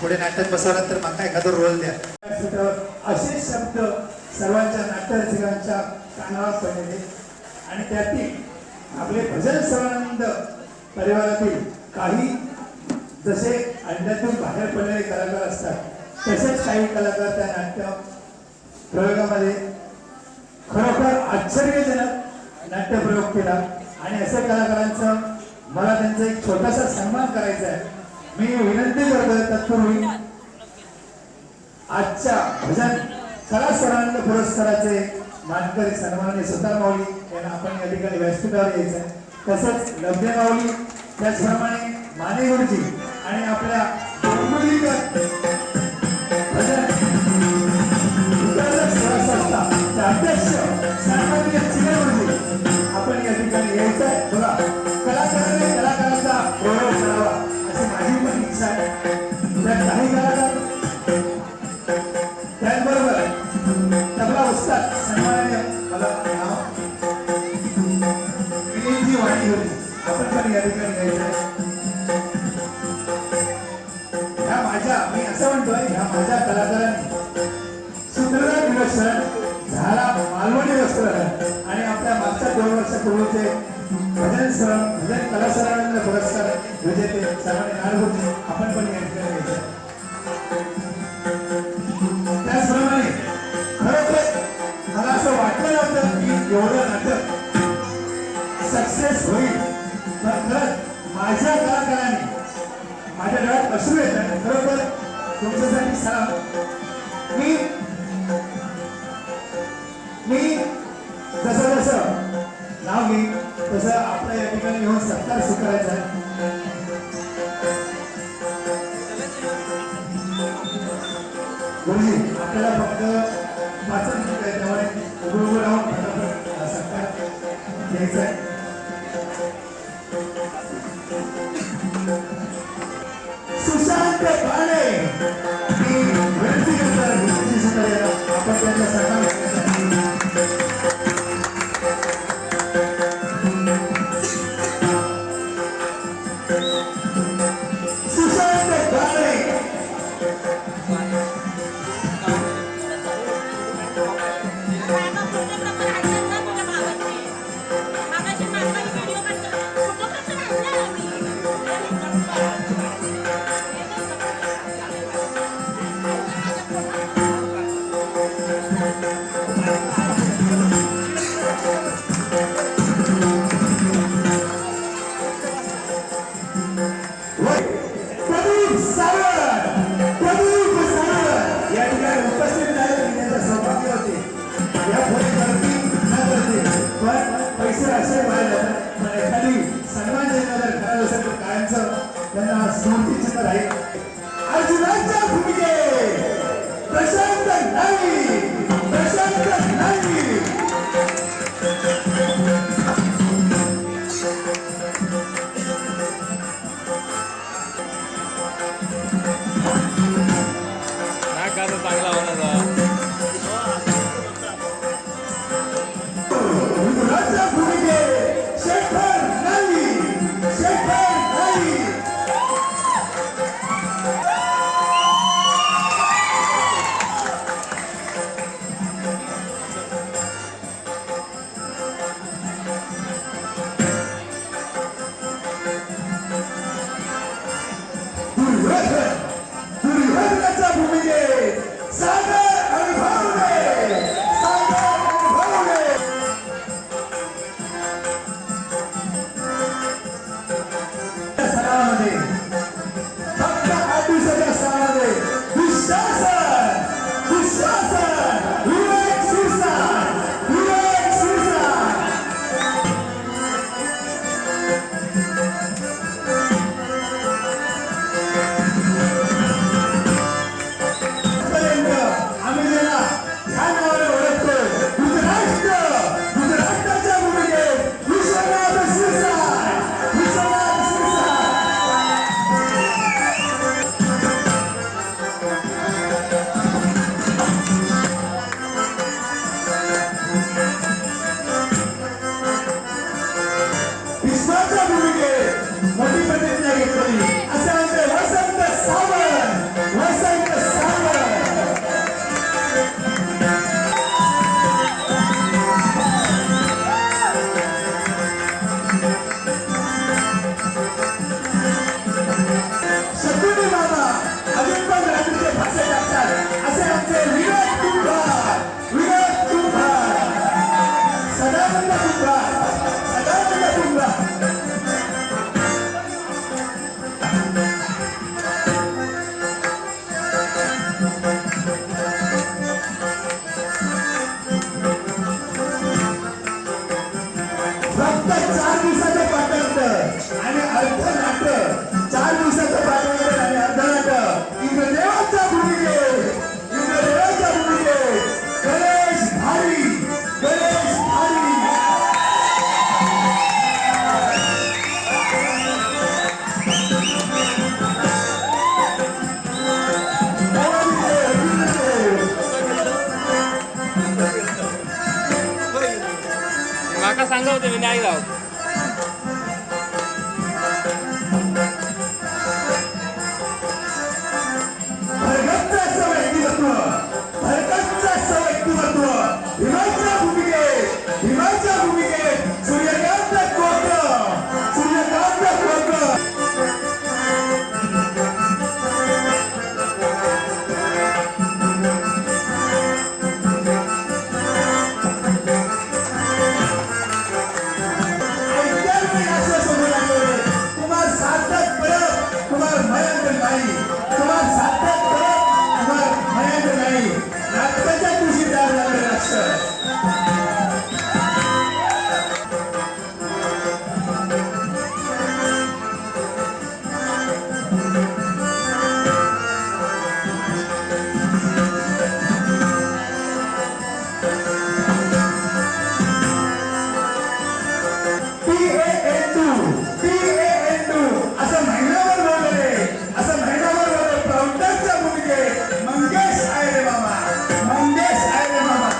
पुढे नाटक बसवल्यानंतर माका एखादा रोल द्या. असे शब्द सर्वांच्या नाट्यरसिकांच्या कानावर पडलेले आणि त्यातील आपले भजन सर्वानंद परिवारातील काही जसे अंड्यातून बाहेर पडलेले कलाकार असतात तसेच काही कलाकार त्या नाट्य प्रयोगामध्ये खरोखर आश्चर्यजनक नाट्यप्रयोग केला आणि अशा कलाकारांचं मला त्यांचा एक छोटासा सन्मान करायचा आहे. मी विनंती करतोय तत्पूर्वी आजच्या भजन कला सर्वांग पुरस्काराचे मानकरी सन्माननीय सुतार माऊली यांना आपण या ठिकाणी व्यासपीठावर यायचं आहे. तसंच लब्धे माऊली त्याचप्रमाणे माने गुरुजी आणि आपल्या भजन अध्यक्ष सन्माननीय चिकन गुरुजी आपण या ठिकाणी यायचं आहे. बघा कलाकाराने कलाकाराचा गौरव करावा अशी माझी पण इच्छा आहे. त्यात काही कलाकार त्याचबरोबर तबला उस्ताद सन्माननीय मला विनीतजी वाणी होती आपण पण या ठिकाणी यायचं आहे. ह्या माझ्या मी असं म्हणतोय ह्या माझ्या कलाकारांनी सुंदर दिवस झाला मालवणी वस्त्र आणि आपल्या मागच्या 2 वर्षापूर्वीचे भजन कला सर्वांग पुरस्कार विजेते सर्वांनी नाडगुरुजी आपण पण या ठिकाणी यायचं. त्याचप्रमाणे खरोखर मला असं वाटलं नव्हतं की एवढं नाटक सक्सेस होईल. पण खरंच माझ्या कलाकारांनी माझ्या डोळ्यात अश्रू येत आहे. खरोखर तुमच्यासाठी सलाम. मी जसं जसं नाव घेईन तसं आपल्या या ठिकाणी येऊन सत्कार स्वीकारायचा आहे. गुरुजी आपल्याला फक्त 5 मिनिट आहे त्यामुळे उभं राहून फटाफट सत्कार घ्यायचा आहे. सुशांत पाणे मी विनंती करणार गुरुजींकडे आपण त्यांच्या सन्मान Makasih सदानंद तुंगा सदानंद तुंगा फक्त 4 दिवसाचं पाठांतर आणि अर्धनाट्य 4 दिवसाचं पाठांतर आणि अर्धनाट्य इंद्रदेवाच्या भूमिकेत इंद्रदेवाच्या भूमिकेत गणेश भारी गणेश भारी माका सांगा होते मी नाही जाऊ भरगच्च असं व्यक्तिमत्व भरगच्च असं व्यक्तिमत्व भीमाच्या भूमिकेत सूर्यकांत कोकण सूर्यकांत कोकण कुमार सार्थक परत कुमार मयंक नाही कुमार सार्थक परत कुमार मयंक नाही नाटकाच्या दिवशी तयार झालेलं असतं PAN2 असं महिनाभर बोलले असं महिनाभर बोलले प्रौढांच्या भूमिकेत मंगेश आहे रे मामा मंगेश आहे रे मामा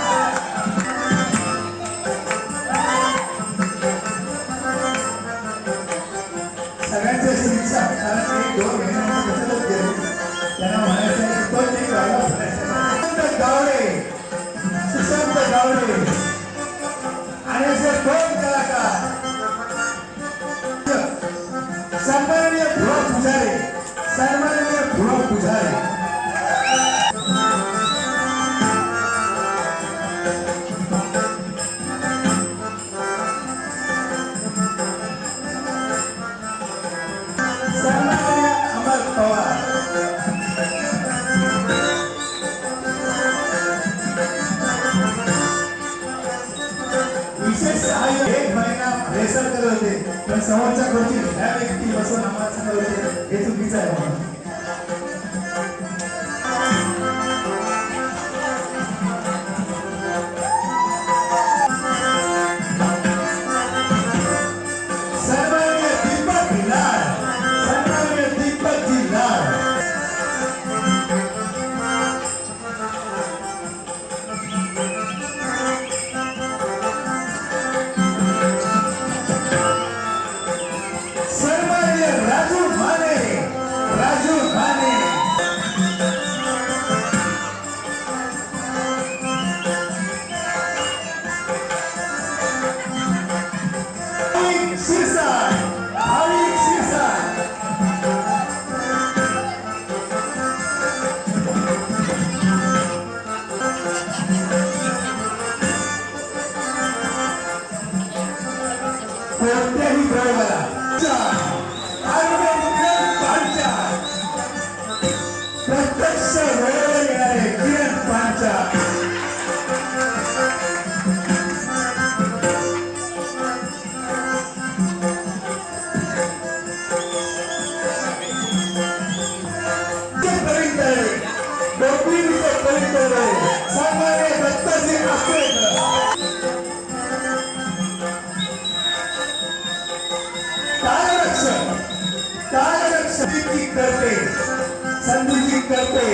सगळ्यांचे शिक्षा कारण 1-2 महिन्यांचं बचतच गेले त्यांना म्हणायचं आहे की तो ते गावाला म्हणायचं सुशांत गावडे आणि असे 2 कलाकार सन्माननीय ध्रुव पुजारी सन्माननीय अमर पवार विशेष सहाय्य 1 महिना रेसर करत होते पण समोरच्या खुर्ची ह्या व्यक्ती बसून आम्हाला सांगत होते हे चुकीचं आहे म्हणून सन्माननीय दीपक जी लाल सन्माननीय राजू माने भाविक शिरसाट कोणत्याही प्रयोगाला प्रत्यक्ष वेळेवर येणारे किरण पांचाळ सन्माननीय दत्ताजी आंबेडकर तालरक्षक करते संधीजी करते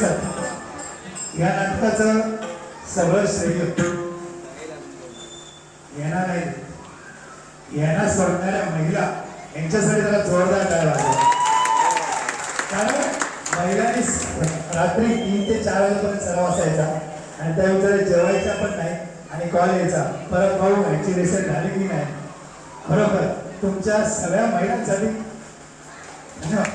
चालतं या नाटकाचं सगळं श्रेय यांना नाही यांना सोडणाऱ्या महिला यांच्यासाठी त्याला जोरदार टाळ्या वाजवा. कारण महिलांनी रात्री 3 ते 4 वाजेपर्यंत सराव असायचा आणि त्याविचार जेवायचा पण नाही आणि कॉल यायचा परत भाऊ ह्याची रिसेट झाली की नाही. खरोखर तुमच्या सगळ्या महिलांसाठी धन्यवाद.